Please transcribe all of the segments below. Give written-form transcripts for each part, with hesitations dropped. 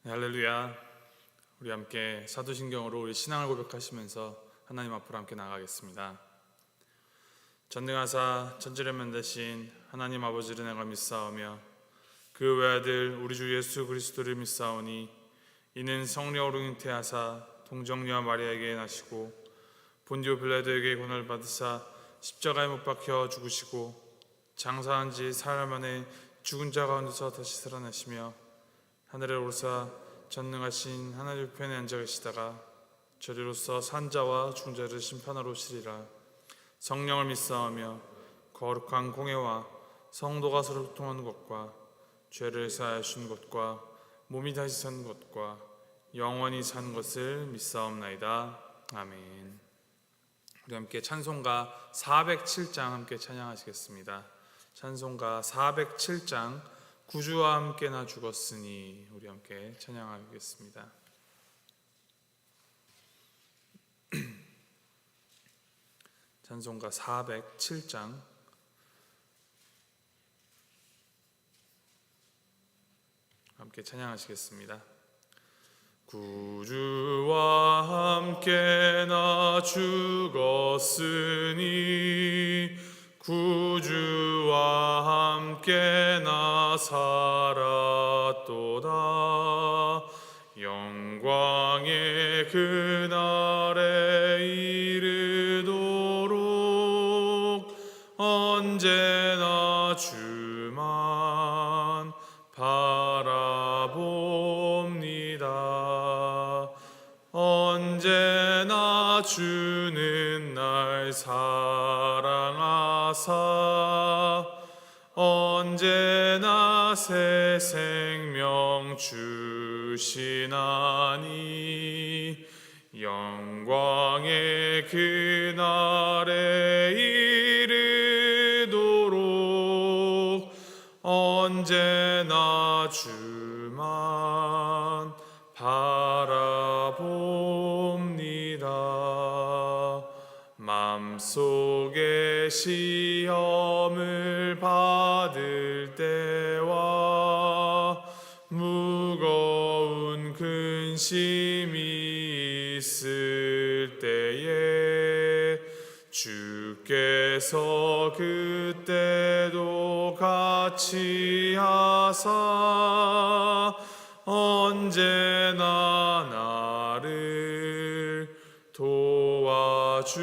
네, 할렐루야. 우리 함께 사도신경으로 우리 신앙을 고백하시면서 하나님 앞으로 함께 나가겠습니다. 전능하사 천지를 되신 하나님 아버지를 내가 믿사오며 그 외아들 우리 주 예수 그리스도를 믿사오니 이는 성령으로 잉태하사 동정녀 마리아에게 나시고 본디오 빌라도에게 고난을 받으사 십자가에 못 박혀 죽으시고 장사한 지 사흘 만에 죽은 자 가운데서 다시 살아나시며 하늘에 오르사 전능하신 하나님 우편에 앉아 계시다가 저리로서 산자와 중자를 심판하러 오시리라. 성령을 믿사오며 거룩한 공회와 성도가 서로 소통하는 것과 죄를 사하여 주는 것과 몸이 다시 사는 것과 영원히 사는 것을 믿사옵나이다. 아멘. 우리 함께 찬송가 407장 함께 찬양하시겠습니다. 찬송가 407장 구주와 함께 나 죽었으니 우리 함께 찬양하겠습니다. 찬송가 407장 함께 찬양하시겠습니다. 구주와 함께 나 죽었으니 구주와 함께 나 살았도다. 영광의 그날에 이르도록 언제나 주만 바라봅니다. 언제나 주는 날 사랑하사 언제나 새 생명 주시나니 영광의 그날에 이르도록 언제나 주만 바라봅니다. 맘속에 시험을 받을 때와 무거운 근심이 있을 때에 주께서 그때도 같이 하사 언제나 나를 도와주시네.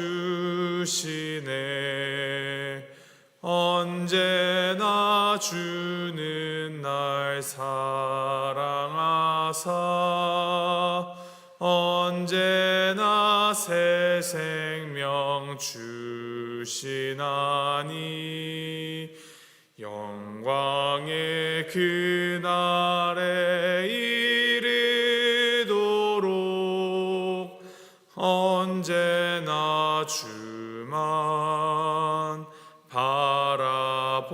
언제나 주는 날 사랑하사 언제나 새 생명 주시나니 영광의 그날에 이르도록 언제나 주만 바라봅니다.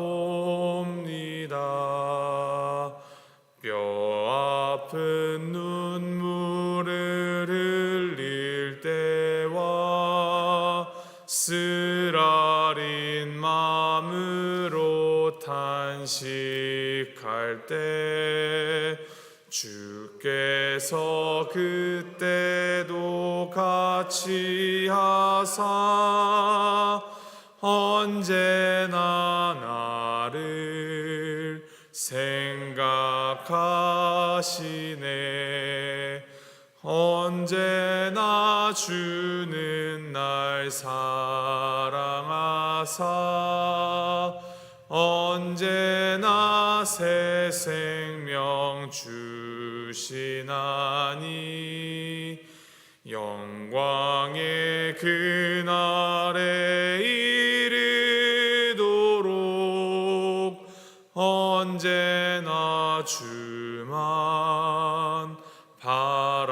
뼈 아픈 눈물을 흘릴 때와 쓰라린 마음으로 탄식할 때 주께서 그때도 같이 하사 언제나 나를 생각하시네. 언제나 주는 날 사랑하사 언제나 새 생명 주시나니 영광의 그날에 이르도록 언제나 주만 바라봅니다.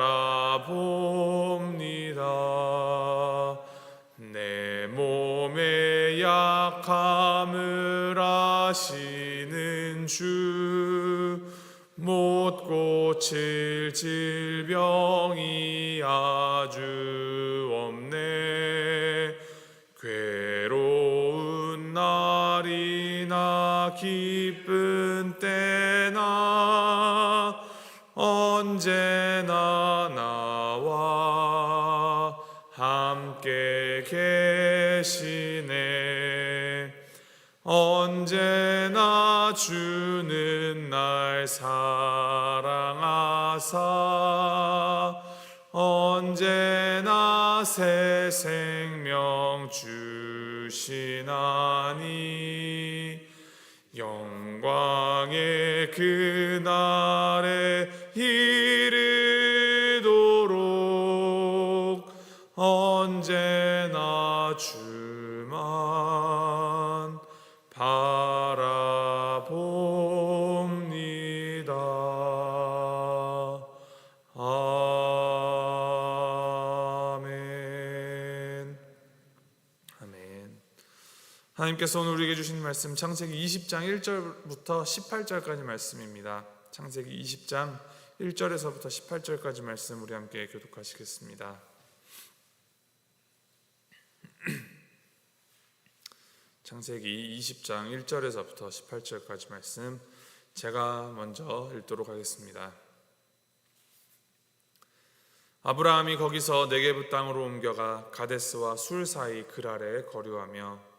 내 몸의 약함을 아시는 주 못 고칠 질병이 아주 없네. 괴로운 날이나 기쁜 때나 언제 언제나 나와 함께 계시네. 언제나 주는 날 사랑하사 언제나 새 생명 주시나니 영광의 그날에 이르도록 언제나 주만 바라봅니다. 아멘. 아멘. 하나님께서 오늘 우리에게 주신 말씀 창세기 20장 1절부터 18절까지 말씀입니다. 창세기 20장 1절에서부터 18절까지 말씀 우리 함께 교독하시겠습니다. 창세기 20장 1절에서부터 18절까지 말씀 제가 먼저 읽도록 하겠습니다. 아브라함이 거기서 네게브 땅으로 옮겨가 가데스와 술 사이 그랄에 거류하며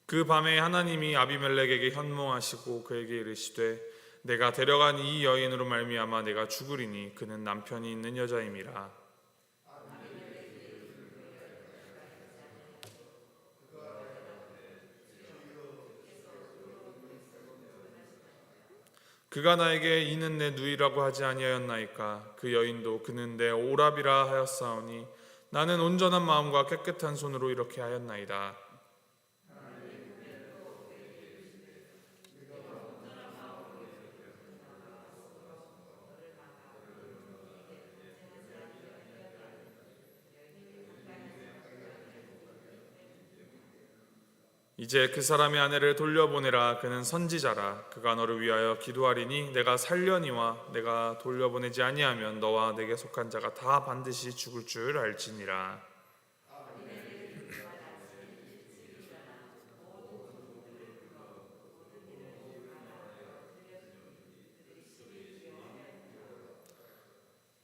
그 밤에 하나님이 아비멜렉에게 현몽하시고 그에게 이르시되 내가 데려간 이 여인으로 말미암아 내가 죽으리니 그는 남편이 있는 여자임이라. 그가 나에게 이는 내 누이라고 하지 아니하였나이까. 그 여인도 그는 내 오랍이라 하였사오니 나는 온전한 마음과 깨끗한 손으로 이렇게 하였나이다. 이제 그 사람의 아내를 돌려보내라. 그는 선지자라. 그가 너를 위하여 기도하리니 내가 살려니와 내가 돌려보내지 아니하면 너와 내게 속한 자가 다 반드시 죽을 줄 알지니라.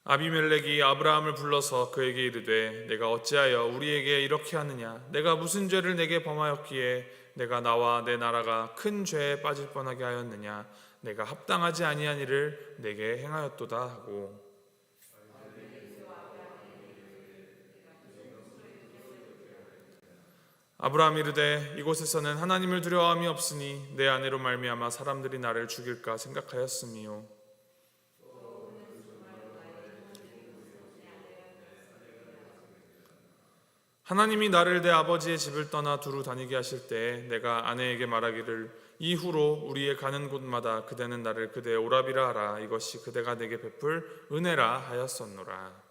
아비멜렉이 아브라함을 불러서 그에게 이르되 내가 어찌하여 우리에게 이렇게 하느냐? 내가 무슨 죄를 내게 범하였기에 내가 나와 내 나라가 큰 죄에 빠질 뻔하게 하였느냐? 내가 합당하지 아니한 일을 내게 행하였도다 하고 아브라함이 이르되 이곳에서는 하나님을 두려워함이 없으니 내 아내로 말미암아 사람들이 나를 죽일까 생각하였음이요. 하나님이 나를 내 아버지의 집을 떠나 두루 다니게 하실 때에 내가 아내에게 말하기를 이후로 우리의 가는 곳마다 그대는 나를 그대의 오랍이라 하라. 이것이 그대가 내게 베풀 은혜라 하였었노라.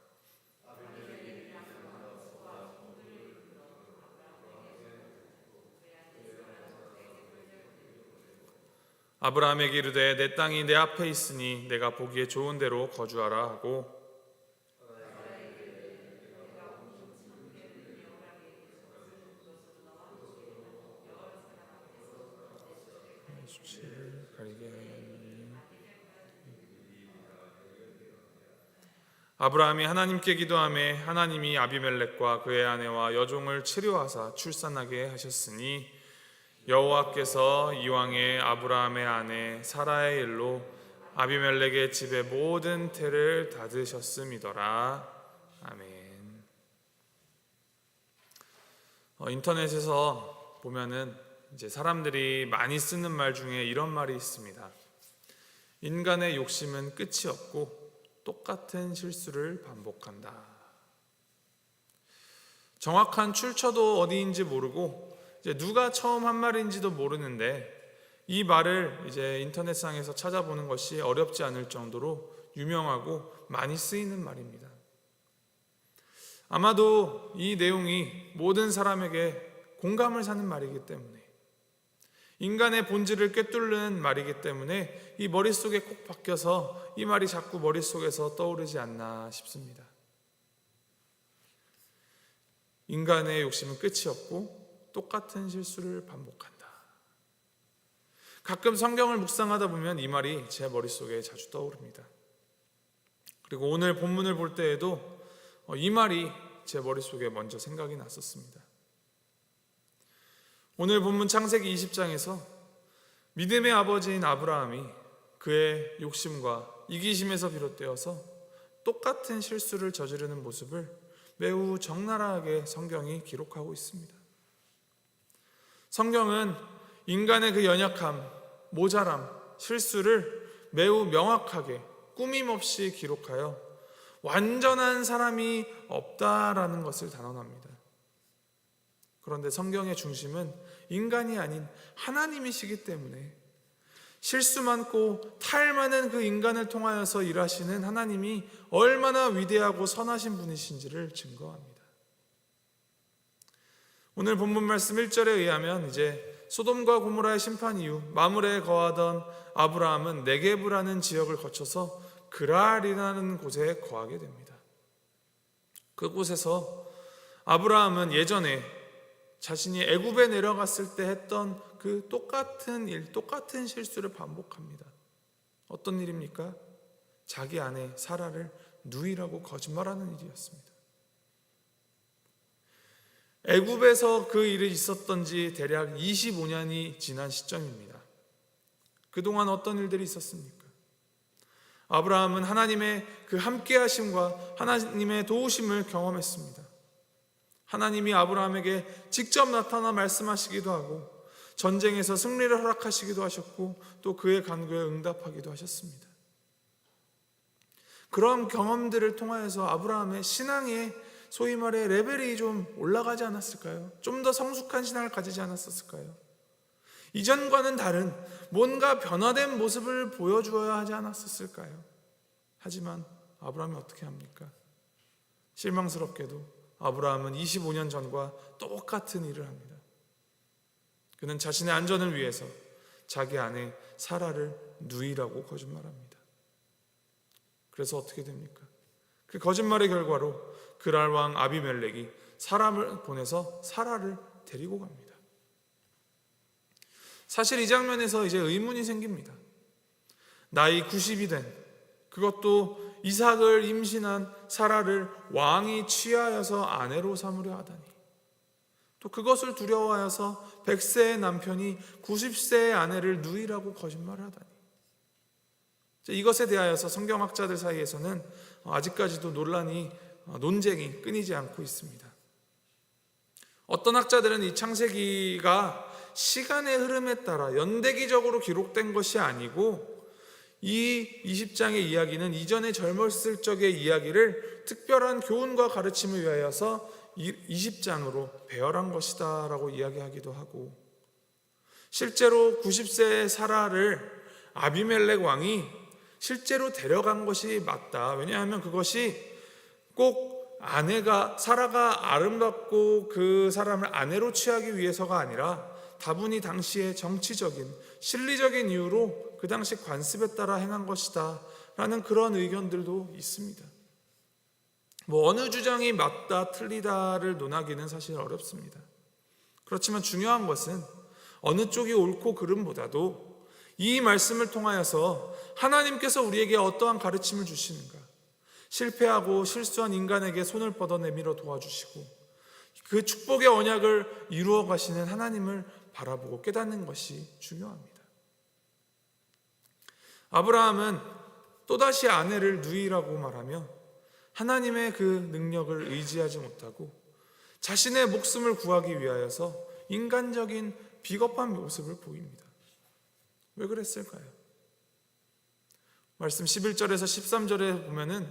아브라함에게 이르되 내 땅이 내 앞에 있으니 내가 보기에 좋은 데로 거주하라 하고 아브라함이 하나님께 기도하매 하나님이 아비멜렉과 그의 아내와 여종을 치료하사 출산하게 하셨으니 여호와께서 이왕에 아브라함의 아내 사라의 일로 아비멜렉의 집의 모든 태를 닫으셨음이더라. 아멘. 인터넷에서 보면은 이제 사람들이 많이 쓰는 말 중에 이런 말이 있습니다. 인간의 욕심은 끝이 없고 똑같은 실수를 반복한다. 정확한 출처도 어디인지 모르고 이제 누가 처음 한 말인지도 모르는데 이 말을 이제 인터넷상에서 찾아보는 것이 어렵지 않을 정도로 유명하고 많이 쓰이는 말입니다. 아마도 이 내용이 모든 사람에게 공감을 사는 말이기 때문에 인간의 본질을 꿰뚫는 말이기 때문에 이 머릿속에 콕 박혀서 이 말이 자꾸 머릿속에서 떠오르지 않나 싶습니다. 인간의 욕심은 끝이 없고 똑같은 실수를 반복한다. 가끔 성경을 묵상하다 보면 이 말이 제 머릿속에 자주 떠오릅니다. 그리고 오늘 본문을 볼 때에도 이 말이 제 머릿속에 먼저 생각이 났었습니다. 오늘 본문 창세기 20장에서 믿음의 아버지인 아브라함이 그의 욕심과 이기심에서 비롯되어서 똑같은 실수를 저지르는 모습을 매우 적나라하게 성경이 기록하고 있습니다. 성경은 인간의 그 연약함, 모자람, 실수를 매우 명확하게 꾸밈없이 기록하여 완전한 사람이 없다라는 것을 단언합니다. 그런데 성경의 중심은 인간이 아닌 하나님이시기 때문에 실수 많고 탈 많은 그 인간을 통하여서 일하시는 하나님이 얼마나 위대하고 선하신 분이신지를 증거합니다. 오늘 본문 말씀 1절에 의하면 이제 소돔과 고모라의 심판 이후 마므레에 거하던 아브라함은 네게브라는 지역을 거쳐서 그랄이라는 곳에 거하게 됩니다. 그곳에서 아브라함은 예전에 자신이 애굽에 내려갔을 때 했던 그 똑같은 일, 똑같은 실수를 반복합니다. 어떤 일입니까? 자기 아내 사라를 누이라고 거짓말하는 일이었습니다. 애굽에서 그 일이 있었던 지 대략 25년이 지난 시점입니다. 그동안 어떤 일들이 있었습니까? 아브라함은 하나님의 그 함께하심과 하나님의 도우심을 경험했습니다. 하나님이 아브라함에게 직접 나타나 말씀하시기도 하고 전쟁에서 승리를 허락하시기도 하셨고 또 그의 간구에 응답하기도 하셨습니다. 그런 경험들을 통하여서 아브라함의 신앙의 소위 말해 레벨이 좀 올라가지 않았을까요? 좀 더 성숙한 신앙을 가지지 않았을까요? 이전과는 다른 뭔가 변화된 모습을 보여주어야 하지 않았을까요? 하지만 아브라함이 어떻게 합니까? 실망스럽게도 아브라함은 25년 전과 똑같은 일을 합니다. 그는 자신의 안전을 위해서 자기 아내 사라를 누이라고 거짓말합니다. 그래서 어떻게 됩니까? 그 거짓말의 결과로 그랄 왕 아비멜렉이 사람을 보내서 사라를 데리고 갑니다. 사실 이 장면에서 이제 의문이 생깁니다. 나이 90이 된, 그것도 이삭을 임신한 사라를 왕이 취하여서 아내로 삼으려 하다니, 또 그것을 두려워하여서 100세의 남편이 90세의 아내를 누이라고 거짓말을 하다니, 이것에 대하여서 성경학자들 사이에서는 아직까지도 논쟁이 끊이지 않고 있습니다. 어떤 학자들은 이 창세기가 시간의 흐름에 따라 연대기적으로 기록된 것이 아니고 이 20장의 이야기는 이전에 젊었을 적의 이야기를 특별한 교훈과 가르침을 위하여서 20장으로 배열한 것이다 라고 이야기하기도 하고, 실제로 90세의 사라를 아비멜렉 왕이 실제로 데려간 것이 맞다. 왜냐하면 그것이 꼭 사라가 아름답고 그 사람을 아내로 취하기 위해서가 아니라 다분히 당시의 정치적인, 실리적인 이유로 그 당시 관습에 따라 행한 것이다 라는 그런 의견들도 있습니다. 어느 주장이 맞다 틀리다를 논하기는 사실 어렵습니다. 그렇지만 중요한 것은 어느 쪽이 옳고 그름보다도 이 말씀을 통하여서 하나님께서 우리에게 어떠한 가르침을 주시는가, 실패하고 실수한 인간에게 손을 뻗어 내밀어 도와주시고 그 축복의 언약을 이루어 가시는 하나님을 바라보고 깨닫는 것이 중요합니다. 아브라함은 또다시 아내를 누이라고 말하며 하나님의 그 능력을 의지하지 못하고 자신의 목숨을 구하기 위하여서 인간적인 비겁한 모습을 보입니다. 왜 그랬을까요? 말씀 11절에서 13절에 보면은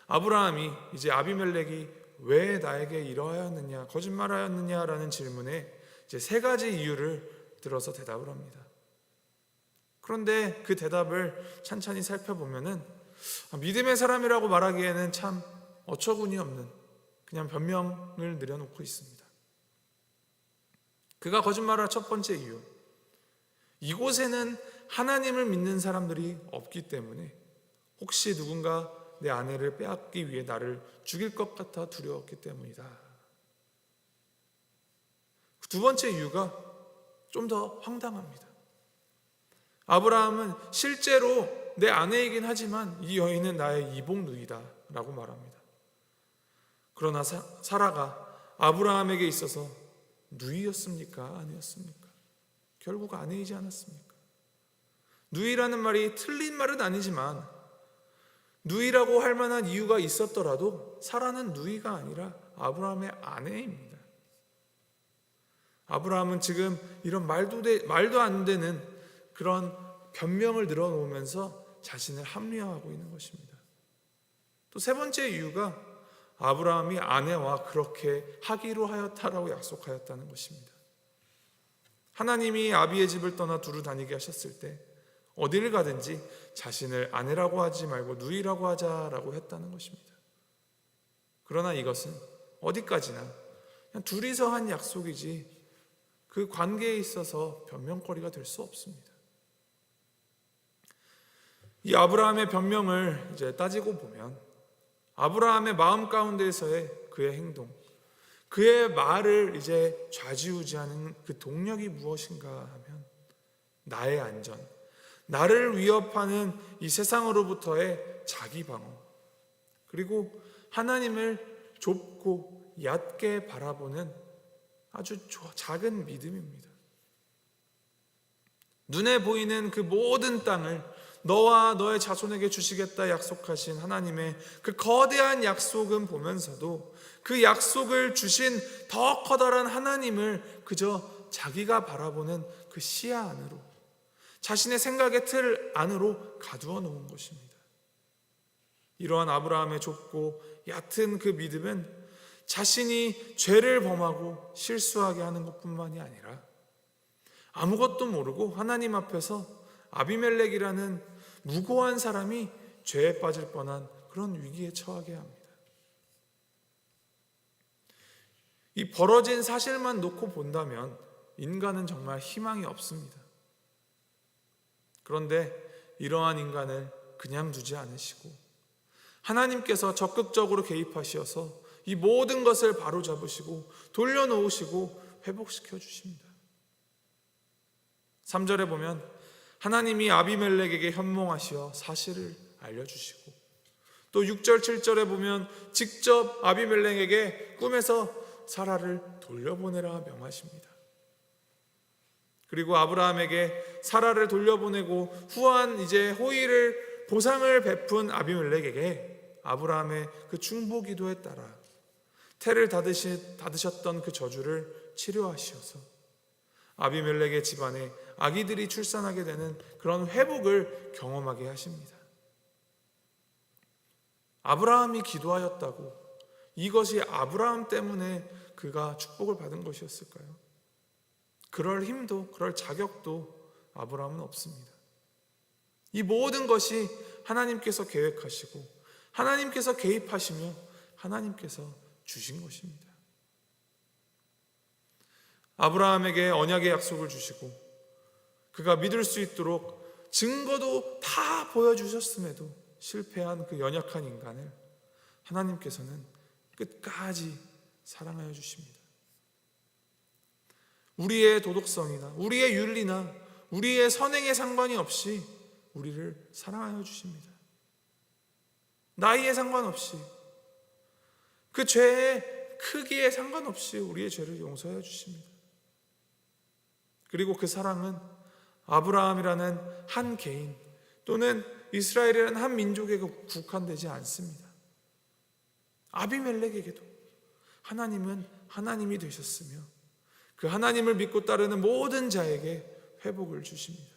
아브라함이 이제 아비멜렉이 왜 나에게 이러하였느냐, 거짓말하였느냐라는 질문에 이제 세 가지 이유를 들어서 대답을 합니다. 그런데 그 대답을 찬찬히 살펴보면은 믿음의 사람이라고 말하기에는 참 어처구니 없는 그냥 변명을 늘여놓고 있습니다. 그가 거짓말할 첫 번째 이유, 이곳에는 하나님을 믿는 사람들이 없기 때문에 혹시 누군가 내 아내를 빼앗기 위해 나를 죽일 것 같아 두려웠기 때문이다. 두 번째 이유가 좀 더 황당합니다. 아브라함은 실제로 내 아내이긴 하지만 이 여인은 나의 이복누이다 라고 말합니다. 그러나 사라가 아브라함에게 있어서 누이였습니까? 아니었습니까? 결국 아내이지 않았습니까? 누이라는 말이 틀린 말은 아니지만 누이라고 할 만한 이유가 있었더라도 사라는 누이가 아니라 아브라함의 아내입니다. 아브라함은 지금 이런 말도 안 되는 그런 변명을 늘어놓으면서 자신을 합리화하고 있는 것입니다. 또 세 번째 이유가 아브라함이 아내와 그렇게 하기로 하였다라고 약속하였다는 것입니다. 하나님이 아비의 집을 떠나 두루 다니게 하셨을 때 어디를 가든지 자신을 아내라고 하지 말고 누이라고 하자라고 했다는 것입니다. 그러나 이것은 어디까지나 그냥 둘이서 한 약속이지 그 관계에 있어서 변명거리가 될 수 없습니다. 이 아브라함의 변명을 이제 따지고 보면 아브라함의 마음 가운데에서의 그의 행동, 그의 말을 이제 좌지우지하는 그 동력이 무엇인가 하면 나의 안전, 나를 위협하는 이 세상으로부터의 자기 방어, 그리고 하나님을 좁고 얕게 바라보는 아주 작은 믿음입니다. 눈에 보이는 그 모든 땅을 너와 너의 자손에게 주시겠다 약속하신 하나님의 그 거대한 약속은 보면서도 그 약속을 주신 더 커다란 하나님을 그저 자기가 바라보는 그 시야 안으로, 자신의 생각의 틀 안으로 가두어 놓은 것입니다. 이러한 아브라함의 좁고 얕은 그 믿음은 자신이 죄를 범하고 실수하게 하는 것뿐만이 아니라 아무것도 모르고 하나님 앞에서 아비멜렉이라는 무고한 사람이 죄에 빠질 뻔한 그런 위기에 처하게 합니다. 이 벌어진 사실만 놓고 본다면 인간은 정말 희망이 없습니다. 그런데 이러한 인간을 그냥 두지 않으시고 하나님께서 적극적으로 개입하셔서 이 모든 것을 바로잡으시고 돌려놓으시고 회복시켜 주십니다. 3절에 보면 하나님이 아비멜렉에게 현몽하시어 사실을 알려주시고, 또 6절 7절에 보면 직접 아비멜렉에게 꿈에서 사라를 돌려보내라 명하십니다. 그리고 아브라함에게 사라를 돌려보내고 후한 이제 호의를 보상을 베푼 아비멜렉에게 아브라함의 그 중보 기도에 따라 태를 닫으셨던 그 저주를 치료하시어서 아비멜렉의 집안에 아기들이 출산하게 되는 그런 회복을 경험하게 하십니다. 아브라함이 기도하였다고 이것이 아브라함 때문에 그가 축복을 받은 것이었을까요? 그럴 힘도 그럴 자격도 아브라함은 없습니다. 이 모든 것이 하나님께서 계획하시고 하나님께서 개입하시며 하나님께서 주신 것입니다. 아브라함에게 언약의 약속을 주시고 그가 믿을 수 있도록 증거도 다 보여주셨음에도 실패한 그 연약한 인간을 하나님께서는 끝까지 사랑하여 주십니다. 우리의 도덕성이나 우리의 윤리나 우리의 선행에 상관이 없이 우리를 사랑하여 주십니다. 나이에 상관없이 그 죄의 크기에 상관없이 우리의 죄를 용서하여 주십니다. 그리고 그 사랑은 아브라함이라는 한 개인 또는 이스라엘이라는 한 민족에 국한되지 않습니다. 아비멜렉에게도 하나님은 하나님이 되셨으며 그 하나님을 믿고 따르는 모든 자에게 회복을 주십니다.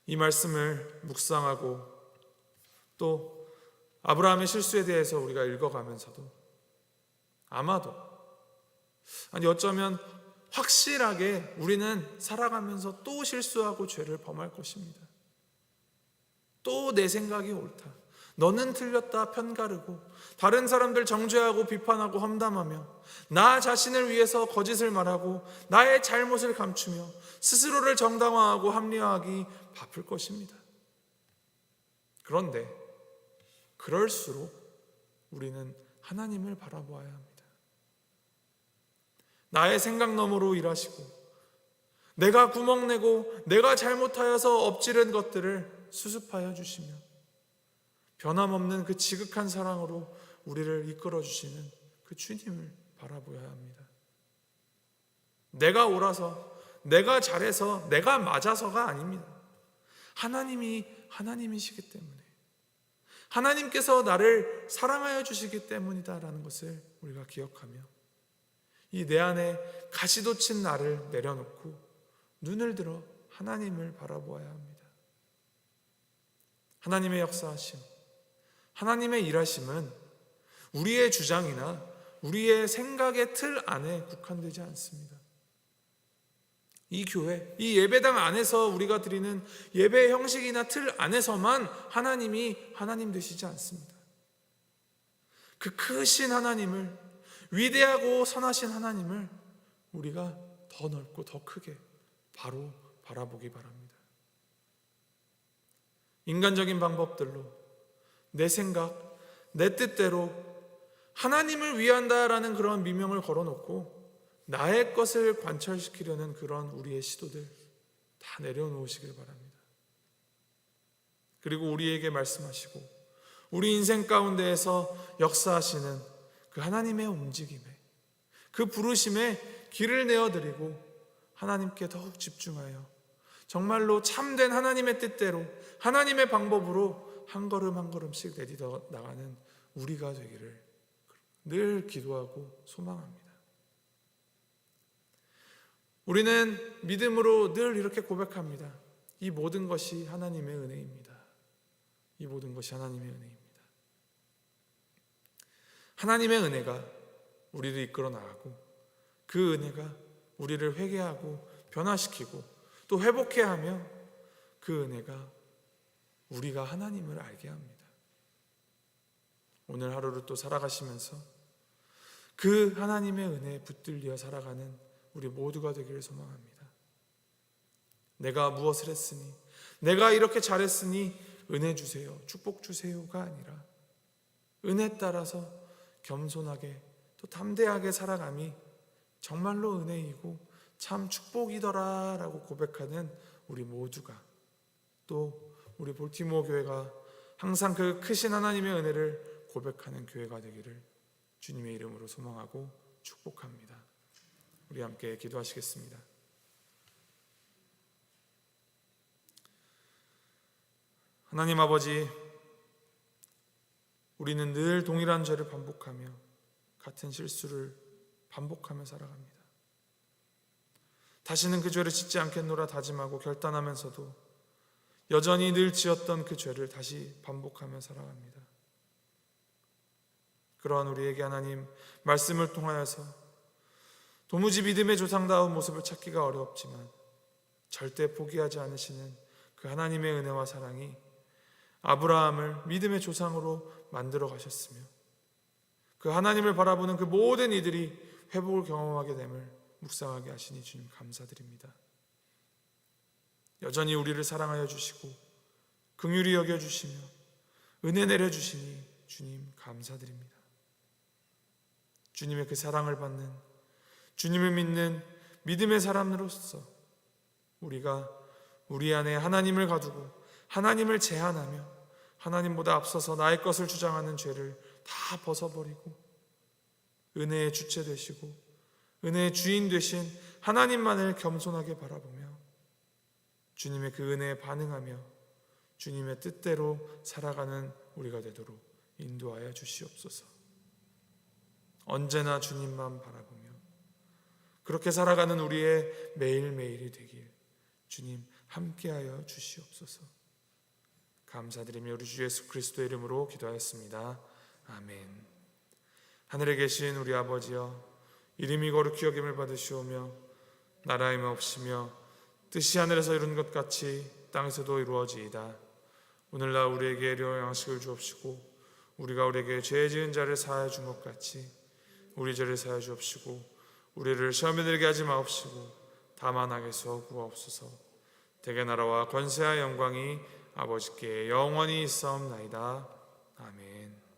이 말씀을 묵상하고 또 아브라함의 실수에 대해서 우리가 읽어가면서도 아마도 어쩌면 확실하게 우리는 살아가면서 또 실수하고 죄를 범할 것입니다. 또 내 생각이 옳다, 너는 틀렸다 편가르고 다른 사람들 정죄하고 비판하고 험담하며 나 자신을 위해서 거짓을 말하고 나의 잘못을 감추며 스스로를 정당화하고 합리화하기 바쁠 것입니다. 그런데 그럴수록 우리는 하나님을 바라보아야 합니다. 나의 생각 너머로 일하시고 내가 구멍내고 내가 잘못하여서 엎지른 것들을 수습하여 주시며 변함없는 그 지극한 사랑으로 우리를 이끌어 주시는 그 주님을 바라보아야 합니다. 내가 옳아서, 내가 잘해서, 내가 맞아서가 아닙니다. 하나님이 하나님이시기 때문에, 하나님께서 나를 사랑하여 주시기 때문이다라는 것을 우리가 기억하며 이 내 안에 가시도 친 나를 내려놓고 눈을 들어 하나님을 바라보아야 합니다. 하나님의 역사하심, 하나님의 일하심은 우리의 주장이나 우리의 생각의 틀 안에 국한되지 않습니다. 이 교회, 이 예배당 안에서 우리가 드리는 예배 형식이나 틀 안에서만 하나님이 하나님 되시지 않습니다. 그 크신 하나님을, 위대하고 선하신 하나님을 우리가 더 넓고 더 크게 바로 바라보기 바랍니다. 인간적인 방법들로 내 생각, 내 뜻대로 하나님을 위한다라는 그런 미명을 걸어놓고 나의 것을 관철시키려는 그런 우리의 시도들 다 내려놓으시길 바랍니다. 그리고 우리에게 말씀하시고 우리 인생 가운데에서 역사하시는 그 하나님의 움직임에, 그 부르심에 길을 내어드리고 하나님께 더욱 집중하여 정말로 참된 하나님의 뜻대로, 하나님의 방법으로 한 걸음 한 걸음씩 내딛어 나가는 우리가 되기를 늘 기도하고 소망합니다. 우리는 믿음으로 늘 이렇게 고백합니다. 이 모든 것이 하나님의 은혜입니다. 이 모든 것이 하나님의 은혜입니다. 하나님의 은혜가 우리를 이끌어 나가고 그 은혜가 우리를 회개하고 변화시키고 또 회복해 하며 그 은혜가 우리가 하나님을 알게 합니다. 오늘 하루를 또 살아가시면서 그 하나님의 은혜에 붙들려 살아가는 우리 모두가 되기를 소망합니다. 내가 무엇을 했으니, 내가 이렇게 잘했으니 은혜 주세요, 축복 주세요가 아니라 은혜 따라서 겸손하게 또 담대하게 살아감이 정말로 은혜이고 참 축복이더라 라고 고백하는 우리 모두가, 또 우리 볼티모어 교회가 항상 그 크신 하나님의 은혜를 고백하는 교회가 되기를 주님의 이름으로 소망하고 축복합니다. 우리 함께 기도하시겠습니다. 하나님 아버지, 우리는 늘 동일한 죄를 반복하며 같은 실수를 반복하며 살아갑니다. 다시는 그 죄를 짓지 않겠노라 다짐하고 결단하면서도 여전히 늘 지었던 그 죄를 다시 반복하며 살아갑니다. 그러한 우리에게 하나님 말씀을 통하여서 도무지 믿음의 조상다운 모습을 찾기가 어렵지만 절대 포기하지 않으시는 그 하나님의 은혜와 사랑이 아브라함을 믿음의 조상으로 만들어 가셨으며 그 하나님을 바라보는 그 모든 이들이 회복을 경험하게 됨을 묵상하게 하시니 주님 감사드립니다. 여전히 우리를 사랑하여 주시고 긍휼히 여겨주시며 은혜 내려주시니 주님 감사드립니다. 주님의 그 사랑을 받는, 주님을 믿는 믿음의 사람으로서 우리가 우리 안에 하나님을 가두고 하나님을 제한하며 하나님보다 앞서서 나의 것을 주장하는 죄를 다 벗어버리고 은혜의 주체 되시고 은혜의 주인 되신 하나님만을 겸손하게 바라보며 주님의 그 은혜에 반응하며 주님의 뜻대로 살아가는 우리가 되도록 인도하여 주시옵소서. 언제나 주님만 바라보며 그렇게 살아가는 우리의 매일매일이 되길 주님 함께하여 주시옵소서. 감사드리며 우리 주 예수 그리스도의 이름으로 기도하였습니다. 아멘. 하늘에 계신 우리 아버지여, 이름이 거룩히 여김을 받으시오며 나라의 마옵시며 뜻이 하늘에서 이룬 것 같이 땅에서도 이루어지이다. 오늘날 우리에게 일용할 양식을 주옵시고 우리가 우리에게 죄 지은 자를 사하여 준 것 같이 우리 죄를 사하여 주옵시고 우리를 시험에 들게 하지 마옵시고 다만 악에서 구하옵소서. 대개 나라와 권세와 영광이 아버지께 영원히 있사옵나이다. 아멘.